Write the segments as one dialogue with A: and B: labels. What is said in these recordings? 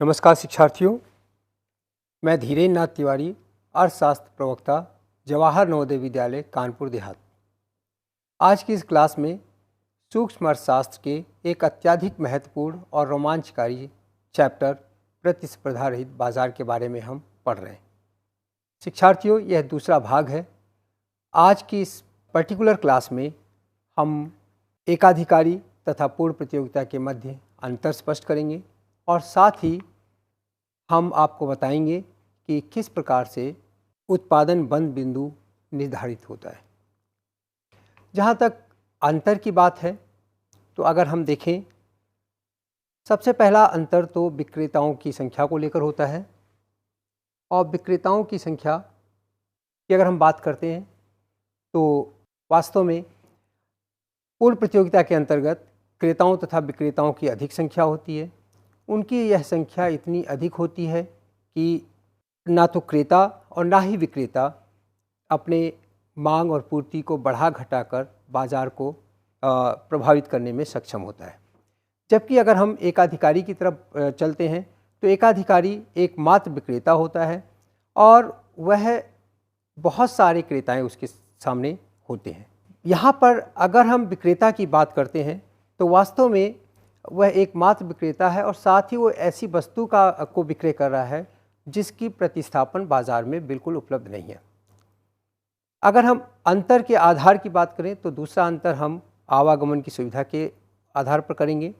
A: नमस्कार शिक्षार्थियों, मैं धीरेन्द्र नाथ तिवारी, अर्थशास्त्र प्रवक्ता, जवाहर नवोदय विद्यालय कानपुर देहात। आज की इस क्लास में सूक्ष्म अर्थशास्त्र के एक अत्यधिक महत्वपूर्ण और रोमांचकारी चैप्टर प्रतिस्पर्धा रहित बाजार के बारे में हम पढ़ रहे हैं। शिक्षार्थियों, यह दूसरा भाग है। आज की इस पर्टिकुलर क्लास में हम एकाधिकारी तथा पूर्ण प्रतियोगिता के मध्य अंतर स्पष्ट करेंगे और साथ ही हम आपको बताएंगे कि किस प्रकार से उत्पादन बंद बिंदु निर्धारित होता है। जहाँ तक अंतर की बात है तो अगर हम देखें, सबसे पहला अंतर तो विक्रेताओं की संख्या को लेकर होता है। और विक्रेताओं की संख्या की अगर हम बात करते हैं तो वास्तव में पूर्ण प्रतियोगिता के अंतर्गत क्रेताओं तथा विक्रेताओं की अधिक संख्या होती है। उनकी यह संख्या इतनी अधिक होती है कि ना तो क्रेता और ना ही विक्रेता अपने मांग और पूर्ति को बढ़ा घटाकर बाजार को प्रभावित करने में सक्षम होता है। जबकि अगर हम एकाधिकारी की तरफ चलते हैं तो एकाधिकारी एकमात्र विक्रेता होता है और वह बहुत सारे क्रेताएं उसके सामने होते हैं। यहाँ पर अगर हम विक्रेता की बात करते हैं तो वास्तव में वह एकमात्र विक्रेता है और साथ ही वो ऐसी वस्तु को विक्रय कर रहा है जिसकी प्रतिस्थापन बाजार में बिल्कुल उपलब्ध नहीं है। अगर हम अंतर के आधार की बात करें तो दूसरा अंतर हम आवागमन की सुविधा के आधार पर करेंगे।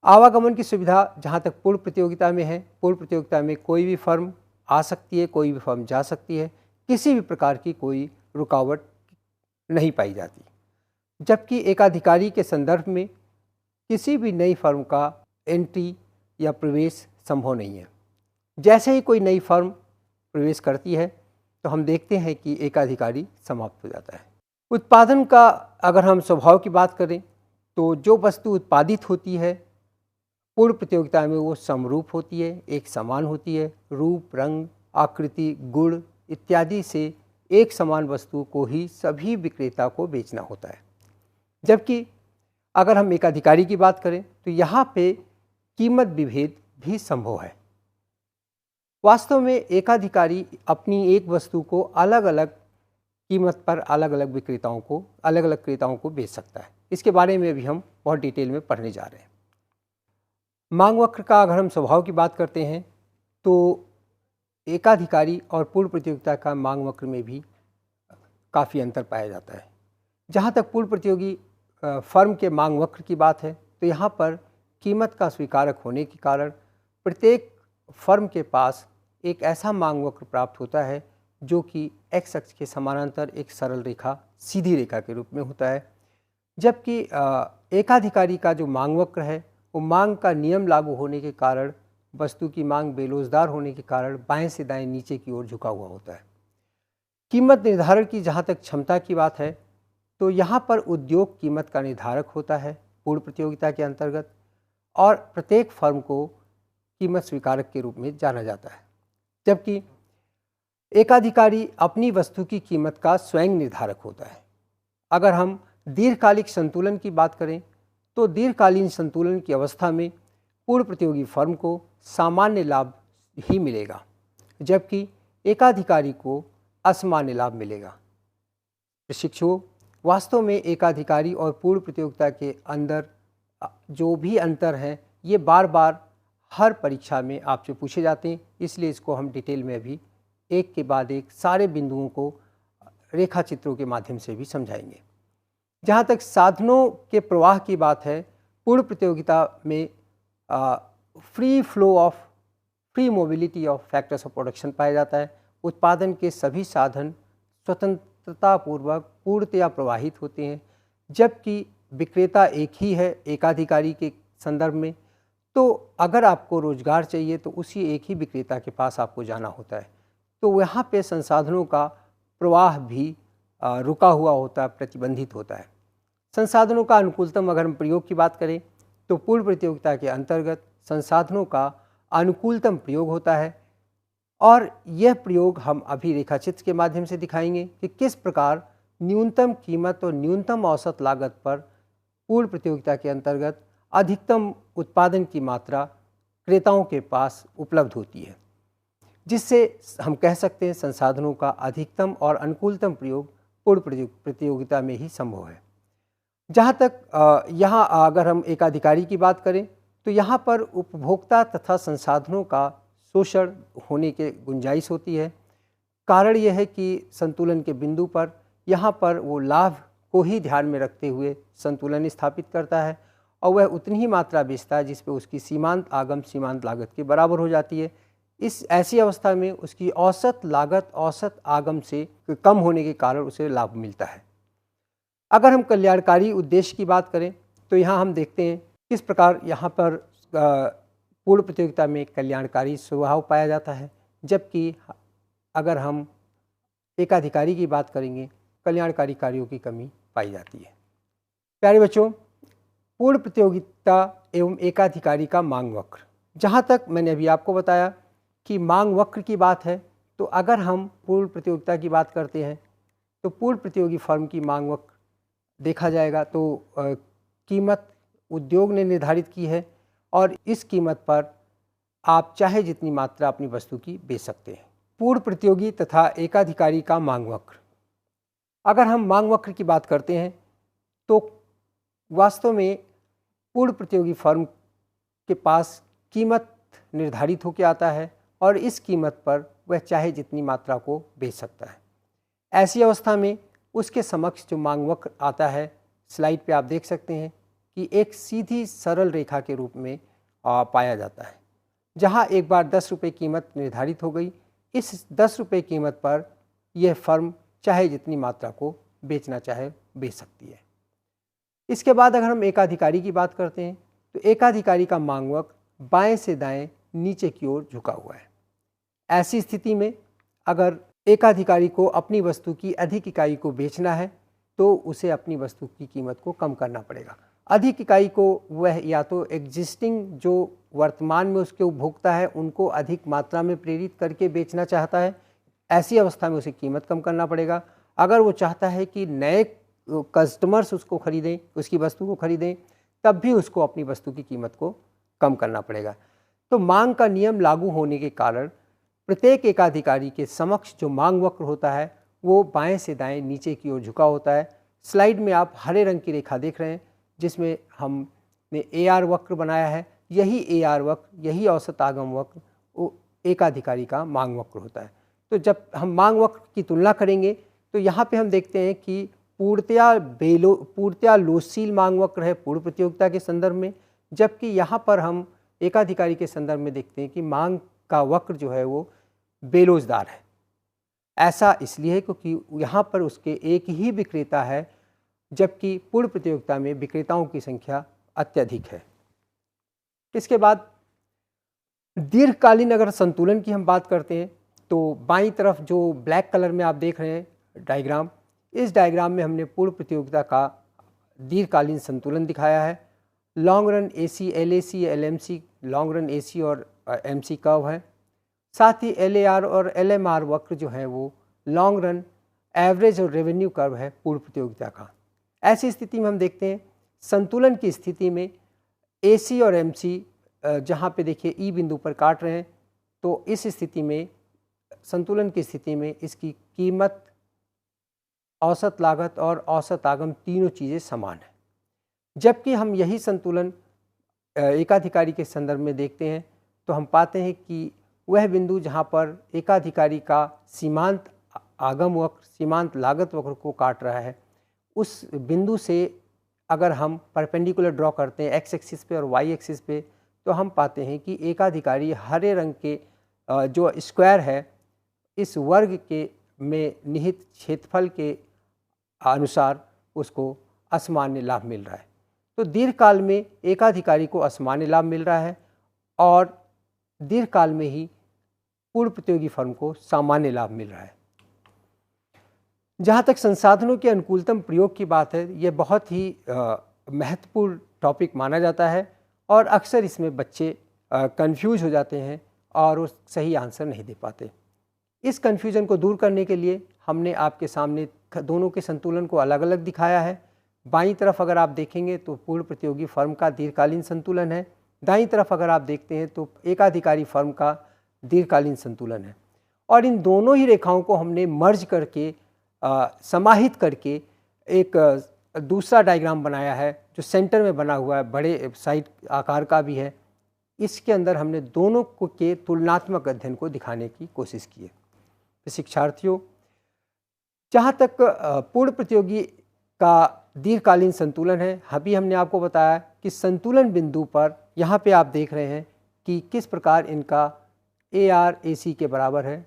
A: आवागमन की सुविधा जहाँ तक पूर्ण प्रतियोगिता में है, पूर्ण प्रतियोगिता में कोई भी फर्म आ सकती है, कोई भी फर्म जा सकती है, किसी भी प्रकार की कोई रुकावट नहीं पाई जाती। जबकि एकाधिकारी के संदर्भ में किसी भी नई फर्म का एंट्री या प्रवेश संभव नहीं है। जैसे ही कोई नई फर्म प्रवेश करती है तो हम देखते हैं कि एकाधिकारी समाप्त हो जाता है। उत्पादन का अगर हम स्वभाव की बात करें तो जो वस्तु उत्पादित होती है पूर्ण प्रतियोगिता में वो समरूप होती है, एक समान होती है। रूप, रंग, आकृति, गुण इत्यादि से एक समान वस्तु को ही सभी विक्रेता को बेचना होता है। जबकि अगर हम एकाधिकारी की बात करें तो यहाँ पे कीमत विभेद भी संभव है। वास्तव में एकाधिकारी अपनी एक वस्तु को अलग अलग कीमत पर अलग अलग क्रेताओं को बेच सकता है। इसके बारे में भी हम बहुत डिटेल में पढ़ने जा रहे हैं। मांग वक्र का अगर हम स्वभाव की बात करते हैं तो एकाधिकारी और पूर्ण प्रतियोगिता का मांग वक्र में भी काफ़ी अंतर पाया जाता है। जहाँ तक पूर्ण प्रतियोगी फर्म के मांग वक्र की बात है तो यहाँ पर कीमत का स्वीकारक होने के कारण प्रत्येक फर्म के पास एक ऐसा मांग वक्र प्राप्त होता है जो कि एक्स अक्ष के समानांतर एक सरल रेखा, सीधी रेखा के रूप में होता है। जबकि एकाधिकारी का जो मांग वक्र है वो मांग का नियम लागू होने के कारण, वस्तु की मांग बेलोजदार होने के कारण बाएं से दाएं नीचे की ओर झुका हुआ होता है। कीमत निर्धारण की जहाँ तक क्षमता की बात है तो यहाँ पर उद्योग कीमत का निर्धारक होता है पूर्ण प्रतियोगिता के अंतर्गत और प्रत्येक फर्म को कीमत स्वीकारक के रूप में जाना जाता है। जबकि एकाधिकारी अपनी वस्तु की कीमत का स्वयं निर्धारक होता है। अगर हम दीर्घकालिक संतुलन की बात करें तो दीर्घकालीन संतुलन की अवस्था में पूर्ण प्रतियोगी फर्म को सामान्य लाभ ही मिलेगा, जबकि एकाधिकारी को असामान्य लाभ मिलेगा। प्रशिक्षुओं, वास्तव में एकाधिकारी और पूर्ण प्रतियोगिता के अंदर जो भी अंतर हैं ये बार बार हर परीक्षा में आपसे पूछे जाते हैं, इसलिए इसको हम डिटेल में अभी एक के बाद एक सारे बिंदुओं को रेखा चित्रों के माध्यम से भी समझाएंगे। जहाँ तक साधनों के प्रवाह की बात है, पूर्ण प्रतियोगिता में free mobility of factors of production पाया जाता है। उत्पादन के सभी साधन स्वतंत्रतापूर्वक पूर्णतया प्रवाहित होते हैं। जबकि विक्रेता एक ही है एकाधिकारी के संदर्भ में, तो अगर आपको रोजगार चाहिए तो उसी एक ही विक्रेता के पास आपको जाना होता है। तो वहाँ पे संसाधनों का प्रवाह भी रुका हुआ होता है, प्रतिबंधित होता है। संसाधनों का अनुकूलतम अगर हम प्रयोग की बात करें तो पूर्ण प्रतियोगिता के अंतर्गत संसाधनों का अनुकूलतम प्रयोग होता है और यह प्रयोग हम अभी रेखाचित्र के माध्यम से दिखाएंगे कि किस प्रकार न्यूनतम कीमत और न्यूनतम औसत लागत पर पूर्ण प्रतियोगिता के अंतर्गत अधिकतम उत्पादन की मात्रा क्रेताओं के पास उपलब्ध होती है, जिससे हम कह सकते हैं संसाधनों का अधिकतम और अनुकूलतम प्रयोग पूर्ण प्रतियोगिता में ही संभव है। जहाँ तक यहाँ अगर हम एकाधिकारी की बात करें तो यहाँ पर उपभोक्ता तथा संसाधनों का शोषण होने के गुंजाइश होती है। कारण यह है कि संतुलन के बिंदु पर यहाँ पर वो लाभ को ही ध्यान में रखते हुए संतुलन स्थापित करता है और वह उतनी ही मात्रा बेचता है जिस पे उसकी सीमांत आगम सीमांत लागत के बराबर हो जाती है। इस ऐसी अवस्था में उसकी औसत लागत औसत आगम से कम होने के कारण उसे लाभ मिलता है। अगर हम कल्याणकारी उद्देश्य की बात करें तो यहाँ हम देखते हैं किस प्रकार यहाँ पर पूर्ण प्रतियोगिता में कल्याणकारी स्वभाव पाया जाता है, जबकि अगर हम एकाधिकारी की बात करेंगे कल्याणकारी कार्यों की कमी पाई जाती है। प्यारे बच्चों, पूर्ण प्रतियोगिता एवं एकाधिकारी का मांग वक्र, जहाँ तक मैंने अभी आपको बताया कि मांग वक्र की बात है, तो अगर हम पूर्ण प्रतियोगिता की बात करते हैं तो पूर्ण प्रतियोगी फर्म की मांग वक्र देखा जाएगा तो कीमत उद्योग ने निर्धारित की है और इस कीमत पर आप चाहे जितनी मात्रा अपनी वस्तु की बेच सकते हैं। पूर्ण प्रतियोगी तथा एकाधिकारी का मांग वक्र, अगर हम मांग वक्र की बात करते हैं तो वास्तव में पूर्ण प्रतियोगी फर्म के पास कीमत निर्धारित होकर आता है और इस कीमत पर वह चाहे जितनी मात्रा को बेच सकता है। ऐसी अवस्था में उसके समक्ष जो मांग वक्र आता है, स्लाइड पे आप देख सकते हैं कि एक सीधी सरल रेखा के रूप में पाया जाता है, जहां एक बार 10 रुपये कीमत निर्धारित हो गई, इस 10 रुपये कीमत पर यह फर्म चाहे जितनी मात्रा को बेचना चाहे बेच सकती है। इसके बाद अगर हम एकाधिकारी की बात करते हैं तो एकाधिकारी का मांग वक्र बाएं से दाएं नीचे की ओर झुका हुआ है। ऐसी स्थिति में अगर एकाधिकारी को अपनी वस्तु की अधिक इकाई को बेचना है तो उसे अपनी वस्तु की कीमत को कम करना पड़ेगा। अधिक इकाई को वह या तो एग्जिस्टिंग जो वर्तमान में उसके उपभोक्ता है उनको अधिक मात्रा में प्रेरित करके बेचना चाहता है, ऐसी अवस्था में उसे कीमत कम करना पड़ेगा। अगर वो चाहता है कि नए कस्टमर्स उसको खरीदें, उसकी वस्तु को खरीदें, तब भी उसको अपनी वस्तु की कीमत को कम करना पड़ेगा। तो मांग का नियम लागू होने के कारण प्रत्येक एकाधिकारी के समक्ष जो मांग वक्र होता है वो बाएं से दाएं नीचे की ओर झुका होता है। स्लाइड में आप हरे रंग की रेखा देख रहे हैं जिसमें हमने AR वक्र बनाया है। यही AR वक्र, यही औसत आगम वक्र वो एकाधिकारी का मांग वक्र होता है। तो जब हम मांग वक्र की तुलना करेंगे तो यहाँ पे हम देखते हैं कि पूर्णतया लोचशील मांग वक्र है पूर्ण प्रतियोगिता के संदर्भ में, जबकि यहाँ पर हम एकाधिकारी के संदर्भ में देखते हैं कि मांग का वक्र जो है वो बेलोचदार है। ऐसा इसलिए है क्योंकि यहाँ पर उसके एक ही विक्रेता है, जबकि पूर्ण प्रतियोगिता में विक्रेताओं की संख्या अत्यधिक है। इसके बाद दीर्घकालीन अगर संतुलन की हम बात करते हैं तो बाईं तरफ जो ब्लैक कलर में आप देख रहे हैं डायग्राम, इस डायग्राम में हमने पूर्ण प्रतियोगिता का दीर्घकालीन संतुलन दिखाया है। Long run AC, LAC, LMC, long run AC और MC कर्व है। साथ ही LAR और LMR वक्र जो है वो लॉन्ग रन एवरेज और रेवेन्यू कर्व है पूर्ण प्रतियोगिता का। ऐसी स्थिति में हम देखते हैं संतुलन की स्थिति में AC और MC जहाँ पे देखिए E बिंदु पर काट रहे हैं, तो इस स्थिति में संतुलन की स्थिति में इसकी कीमत, औसत लागत और औसत आगम तीनों चीज़ें समान है। जबकि हम यही संतुलन एकाधिकारी के संदर्भ में देखते हैं तो हम पाते हैं कि वह बिंदु जहाँ पर एकाधिकारी का सीमांत आगम वक्र सीमांत लागत वक्र को काट रहा है, उस बिंदु से अगर हम परपेंडिकुलर ड्रॉ करते हैं x एक्सिस पे और y एक्सिस पे, तो हम पाते हैं कि एकाधिकारी हरे रंग के जो स्क्वायर है इस वर्ग के में निहित क्षेत्रफल के अनुसार उसको असामान्य लाभ मिल रहा है। तो दीर्घकाल में एकाधिकारी को असामान्य लाभ मिल रहा है और दीर्घकाल में ही पूर्ण प्रतियोगी फर्म को सामान्य लाभ मिल रहा है। जहाँ तक संसाधनों के अनुकूलतम प्रयोग की बात है, यह बहुत ही महत्वपूर्ण टॉपिक माना जाता है और अक्सर इसमें बच्चे कंफ्यूज हो जाते हैं और वो सही आंसर नहीं दे पाते। इस कन्फ्यूजन को दूर करने के लिए हमने आपके सामने दोनों के संतुलन को अलग अलग दिखाया है। बाईं तरफ अगर आप देखेंगे तो पूर्ण प्रतियोगी फर्म का दीर्घकालीन संतुलन है, दाईं तरफ अगर आप देखते हैं तो एकाधिकारी फर्म का दीर्घकालीन संतुलन है, और इन दोनों ही रेखाओं को हमने मर्ज करके समाहित करके एक दूसरा डायग्राम बनाया है जो सेंटर में बना हुआ है, बड़े साइड आकार का भी है। इसके अंदर हमने दोनों के तुलनात्मक अध्ययन को दिखाने की कोशिश की है। तो शिक्षार्थियों, जहाँ तक पूर्ण प्रतियोगी का दीर्घकालीन संतुलन है, अभी हमने आपको बताया कि संतुलन बिंदु पर यहाँ पे आप देख रहे हैं कि किस प्रकार इनका AR AC के बराबर है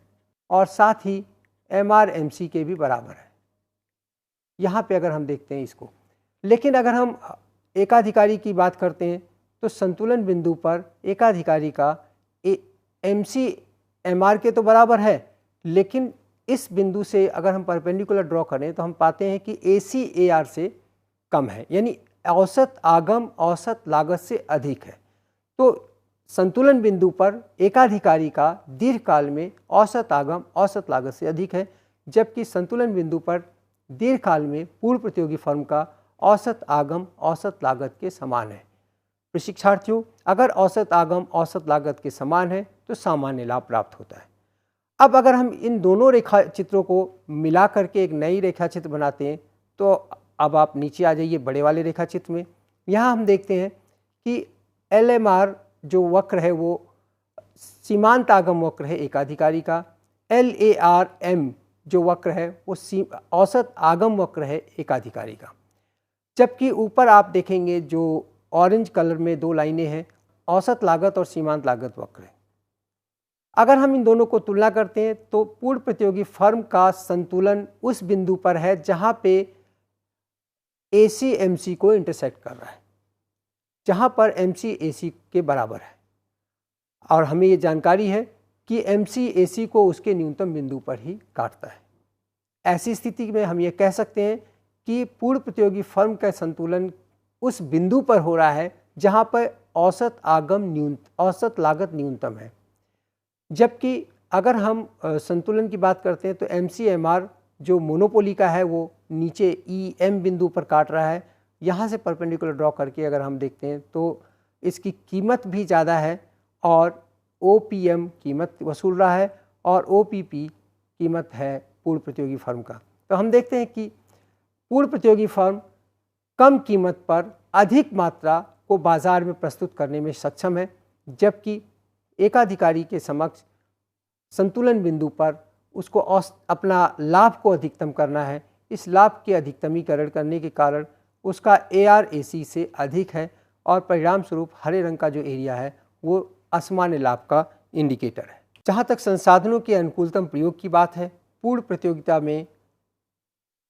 A: और साथ ही MR MC के भी बराबर है। यहाँ पे अगर हम देखते हैं इसको, लेकिन अगर हम एकाधिकारी की बात करते हैं तो संतुलन बिंदु पर एकाधिकारी का MC MR के तो बराबर है, लेकिन इस बिंदु से अगर हम परपेंडिकुलर ड्रॉ करें तो हम पाते हैं कि AC AR से कम है, यानी औसत आगम औसत लागत से अधिक है। तो संतुलन बिंदु पर एकाधिकारी का दीर्घकाल में औसत आगम औसत लागत से अधिक है, जबकि संतुलन बिंदु पर दीर्घकाल में पूर्व प्रतियोगी फर्म का औसत आगम औसत लागत के समान है। तो शिक्षार्थियों, अगर औसत आगम औसत लागत के समान है तो सामान्य लाभ प्राप्त होता है। अब अगर हम इन दोनों रेखा चित्रों को मिला करके एक नई रेखा चित्र बनाते हैं तो अब आप नीचे आ जाइए बड़े वाले रेखा चित्र में। यहाँ हम देखते हैं कि LMR जो वक्र है वो सीमांत आगम वक्र है एकाधिकारी का, LARM जो वक्र है वो औसत आगम वक्र है एकाधिकारी का, जबकि ऊपर आप देखेंगे जो ऑरेंज कलर में दो लाइनें हैं, औसत लागत और सीमांत लागत वक्र है। अगर हम इन दोनों को तुलना करते हैं तो पूर्ण प्रतियोगी फर्म का संतुलन उस बिंदु पर है जहां पे AC MC को इंटरसेक्ट कर रहा है, जहां पर MC AC के बराबर है, और हमें ये जानकारी है कि MC AC को उसके न्यूनतम बिंदु पर ही काटता है। ऐसी स्थिति में हम ये कह सकते हैं कि पूर्ण प्रतियोगी फर्म का संतुलन उस बिंदु पर हो रहा है जहां पर औसत आगम औसत लागत न्यूनतम है, जबकि अगर हम संतुलन की बात करते हैं तो MC MR जो मोनोपोली का है वो नीचे EM बिंदु पर काट रहा है। यहाँ से परपेंडिकुलर ड्रॉ करके अगर हम देखते हैं तो इसकी कीमत भी ज़्यादा है और OPM कीमत वसूल रहा है और OPP कीमत है पूर्ण प्रतियोगी फर्म का। तो हम देखते हैं कि पूर्ण प्रतियोगी फर्म कम कीमत पर अधिक मात्रा को बाजार में प्रस्तुत करने में सक्षम है, जबकि एकाधिकारी के समक्ष संतुलन बिंदु पर उसको अपना लाभ को अधिकतम करना है। इस लाभ के अधिकतमीकरण करने के कारण उसका AR AC से अधिक है और परिणाम स्वरूप हरे रंग का जो एरिया है वो असामान्य लाभ का इंडिकेटर है। जहाँ तक संसाधनों के अनुकूलतम प्रयोग की बात है, पूर्ण प्रतियोगिता में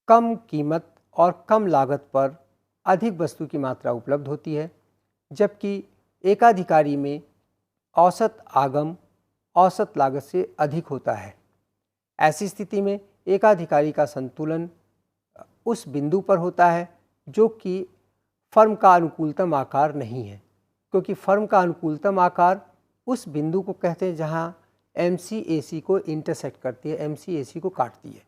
A: कम कीमत और कम लागत पर अधिक वस्तु की मात्रा उपलब्ध होती है, जबकि एकाधिकारी में औसत आगम औसत लागत से अधिक होता है। ऐसी स्थिति में एकाधिकारी का संतुलन उस बिंदु पर होता है जो कि फर्म का अनुकूलतम आकार नहीं है, क्योंकि फर्म का अनुकूलतम आकार उस बिंदु को कहते हैं जहां MC AC को इंटरसेक्ट करती है, MC AC को काटती है।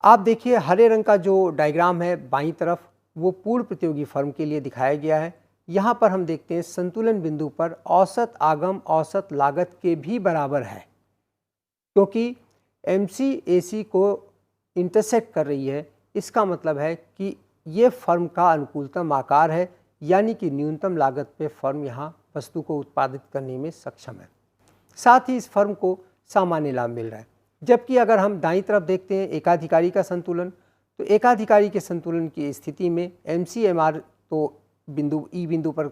A: आप देखिए हरे रंग का जो डायग्राम है बाईं तरफ वो पूर्ण प्रतियोगी फर्म के लिए दिखाया गया है। यहाँ पर हम देखते हैं संतुलन बिंदु पर औसत आगम औसत लागत के भी बराबर है, क्योंकि MC AC को इंटरसेक्ट कर रही है। इसका मतलब है कि ये फर्म का अनुकूलतम आकार है, यानी कि न्यूनतम लागत पे फर्म यहाँ वस्तु को उत्पादित करने में सक्षम है। साथ ही इस फर्म को सामान्य लाभ मिल रहा है। जबकि अगर हम दाईं तरफ देखते हैं एकाधिकारी का संतुलन, तो एकाधिकारी के संतुलन की स्थिति में MC MR तो बिंदु पर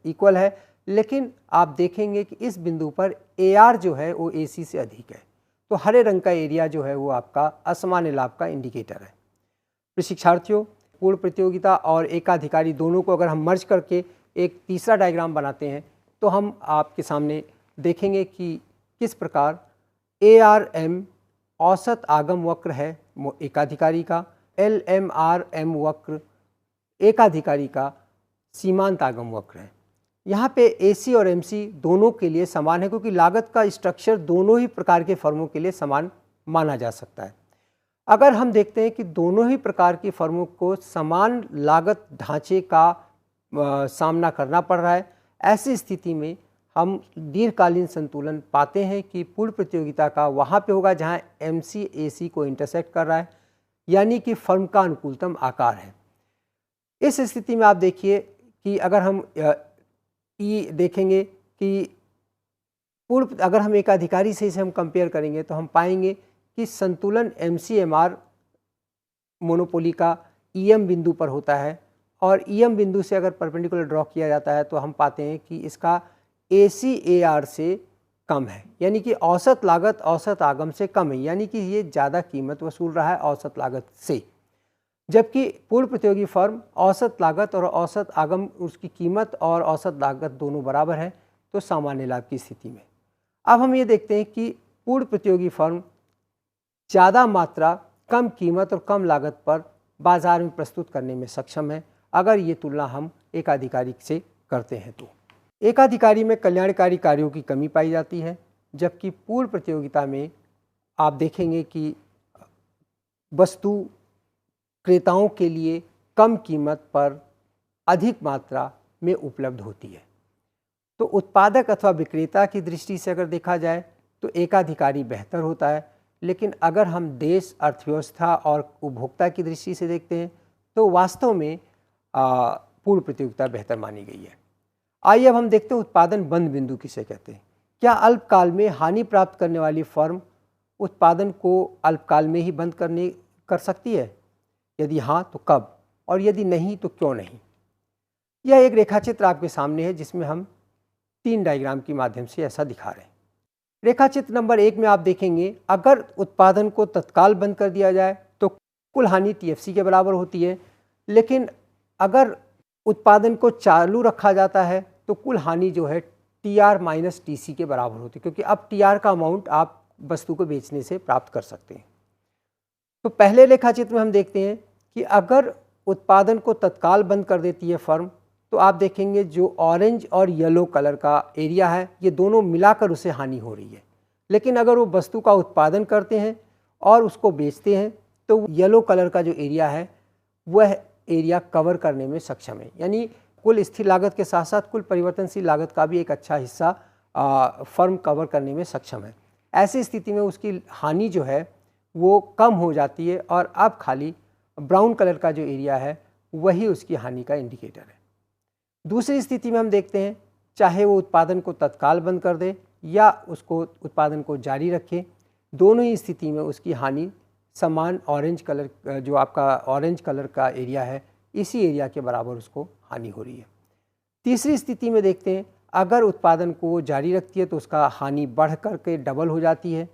A: इक्वल है, लेकिन आप देखेंगे कि इस बिंदु पर AR जो है वो AC से अधिक है। तो हरे रंग का एरिया जो है वो आपका असामान्य लाभ का इंडिकेटर है। तो शिक्षार्थियों, पूर्ण प्रतियोगिता और एकाधिकारी दोनों को अगर हम मर्ज करके एक तीसरा डायग्राम बनाते हैं तो हम आपके सामने देखेंगे कि किस प्रकार ARM औसत आगम वक्र है एकाधिकारी का, LMRM वक्र एकाधिकारी का सीमांत आगम वक्र है। यहाँ पे AC और MC दोनों के लिए समान है, क्योंकि लागत का स्ट्रक्चर दोनों ही प्रकार के फर्मों के लिए समान माना जा सकता है। अगर हम देखते हैं कि दोनों ही प्रकार की फर्मों को समान लागत ढांचे का सामना करना पड़ रहा है, ऐसी स्थिति में हम दीर्घकालीन संतुलन पाते हैं कि पूर्ण प्रतियोगिता का वहाँ पे होगा जहाँ MC/AC को इंटरसेक्ट कर रहा है, यानी कि फर्म का अनुकूलतम आकार है। इस स्थिति में आप देखिए कि अगर हम देखेंगे कि अगर हम एकाधिकारी से इसे हम कंपेयर करेंगे तो हम पाएंगे कि संतुलन MC/MR मोनोपोली का EM बिंदु पर होता है, और EM बिंदु से अगर परपेंडिकुलर ड्रॉ किया जाता है तो हम पाते हैं कि इसका AC/AR से कम है, यानी कि औसत लागत औसत आगम से कम है, यानी कि ये ज़्यादा कीमत वसूल रहा है औसत लागत से। जबकि पूर्ण प्रतियोगी फर्म औसत लागत और औसत आगम, उसकी कीमत और औसत लागत दोनों बराबर है, तो सामान्य लाभ की स्थिति में अब हम ये देखते हैं कि पूर्ण प्रतियोगी फर्म ज़्यादा मात्रा, कम कीमत और कम लागत पर बाजार में प्रस्तुत करने में सक्षम है अगर ये तुलना हम एकाधिकारी से करते हैं तो। एकाधिकारी में कल्याणकारी कार्यों की कमी पाई जाती है, जबकि पूर्ण प्रतियोगिता में आप देखेंगे कि वस्तु क्रेताओं के लिए कम कीमत पर अधिक मात्रा में उपलब्ध होती है। तो उत्पादक अथवा विक्रेता की दृष्टि से अगर देखा जाए तो एकाधिकारी बेहतर होता है, लेकिन अगर हम देश, अर्थव्यवस्था और उपभोक्ता की दृष्टि से देखते हैं तो वास्तव में पूर्ण प्रतियोगिता बेहतर मानी गई है। आइए अब हम देखते हैं उत्पादन बंद बिंदु किसे कहते हैं। क्या अल्पकाल में हानि प्राप्त करने वाली फर्म उत्पादन को अल्पकाल में ही बंद कर सकती है? यदि हाँ तो कब, और यदि नहीं तो क्यों नहीं? यह एक रेखाचित्र आपके सामने है जिसमें हम 3 डायग्राम के माध्यम से ऐसा दिखा रहे हैं। रेखाचित्र नंबर 1 में आप देखेंगे अगर उत्पादन को तत्काल बंद कर दिया जाए तो कुल हानि TFC के बराबर होती है, लेकिन अगर उत्पादन को चालू रखा जाता है तो कुल हानि जो है TR माइनस TC के बराबर होती है, क्योंकि अब TR का अमाउंट आप वस्तु को बेचने से प्राप्त कर सकते हैं। तो पहले रेखाचित्र में हम देखते हैं कि अगर उत्पादन को तत्काल बंद कर देती है फर्म, तो आप देखेंगे जो ऑरेंज और येलो कलर का एरिया है ये दोनों मिलाकर उसे हानि हो रही है। लेकिन अगर वो वस्तु का उत्पादन करते हैं और उसको बेचते हैं तो येलो कलर का जो एरिया है वह एरिया कवर करने में सक्षम है, यानी कुल स्थिर लागत के साथ साथ कुल परिवर्तनशील लागत का भी एक अच्छा हिस्सा फर्म कवर करने में सक्षम है। ऐसी स्थिति में उसकी हानि जो है वो कम हो जाती है और अब खाली ब्राउन कलर का जो एरिया है वही उसकी हानि का इंडिकेटर है। दूसरी स्थिति में हम देखते हैं चाहे वो उत्पादन को तत्काल बंद कर दे या उसको उत्पादन को जारी रखे, दोनों ही स्थिति में उसकी हानि समान ऑरेंज कलर, जो आपका ऑरेंज कलर का एरिया है इसी एरिया के बराबर उसको हानि हो रही है। तीसरी स्थिति में देखते हैं अगर उत्पादन को जारी रखती है तो उसका हानि बढ़ कर के डबल हो जाती है,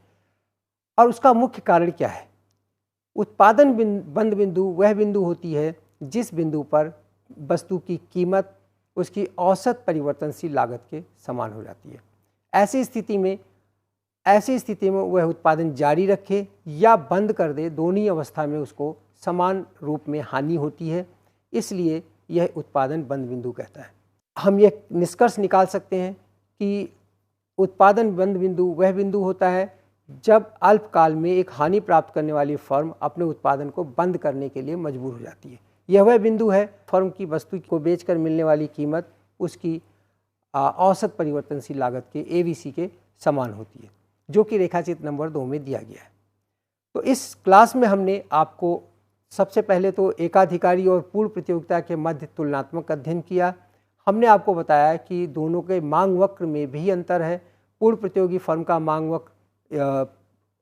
A: और उसका मुख्य कारण क्या है? उत्पादन बंद बिंदु वह बिंदु होती है जिस बिंदु पर वस्तु की कीमत उसकी औसत परिवर्तनशील लागत के समान हो जाती है। ऐसी स्थिति में वह उत्पादन जारी रखे या बंद कर दे, दोनों ही अवस्था में उसको समान रूप में हानि होती है, इसलिए यह उत्पादन बंद बिंदु कहता है। हम यह निष्कर्ष निकाल सकते हैं कि उत्पादन बंद बिंदु वह बिंदु होता है जब अल्पकाल में एक हानि प्राप्त करने वाली फर्म अपने उत्पादन को बंद करने के लिए मजबूर हो जाती है। यह वह बिंदु है फर्म की वस्तु को बेचकर मिलने वाली कीमत उसकी औसत परिवर्तनशील लागत के ABC के समान होती है, जो कि रेखाचित्र नंबर 2 में दिया गया है। तो इस क्लास में हमने आपको सबसे पहले तो एकाधिकारी और पूर्ण प्रतियोगिता के मध्य तुलनात्मक अध्ययन किया। हमने आपको बताया कि दोनों के मांग वक्र में भी अंतर है। पूर्ण प्रतियोगी फर्म का मांग वक्र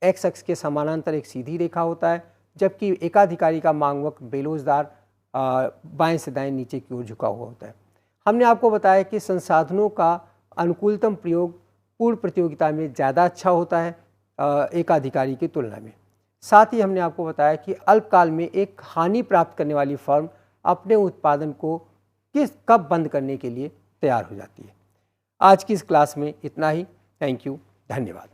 A: एक्स अक्ष के समानांतर एक सीधी रेखा होता है, जबकि एकाधिकारी का मांग वक्र बेलोचदार बाएं से दाएं नीचे की ओर झुका हुआ होता है। हमने आपको बताया कि संसाधनों का अनुकूलतम प्रयोग पूर्ण प्रतियोगिता में ज़्यादा अच्छा होता है एकाधिकारी की तुलना में। साथ ही हमने आपको बताया कि अल्पकाल में एक हानि प्राप्त करने वाली फर्म अपने उत्पादन को कब बंद करने के लिए तैयार हो जाती है। आज की इस क्लास में इतना ही। थैंक यू, धन्यवाद।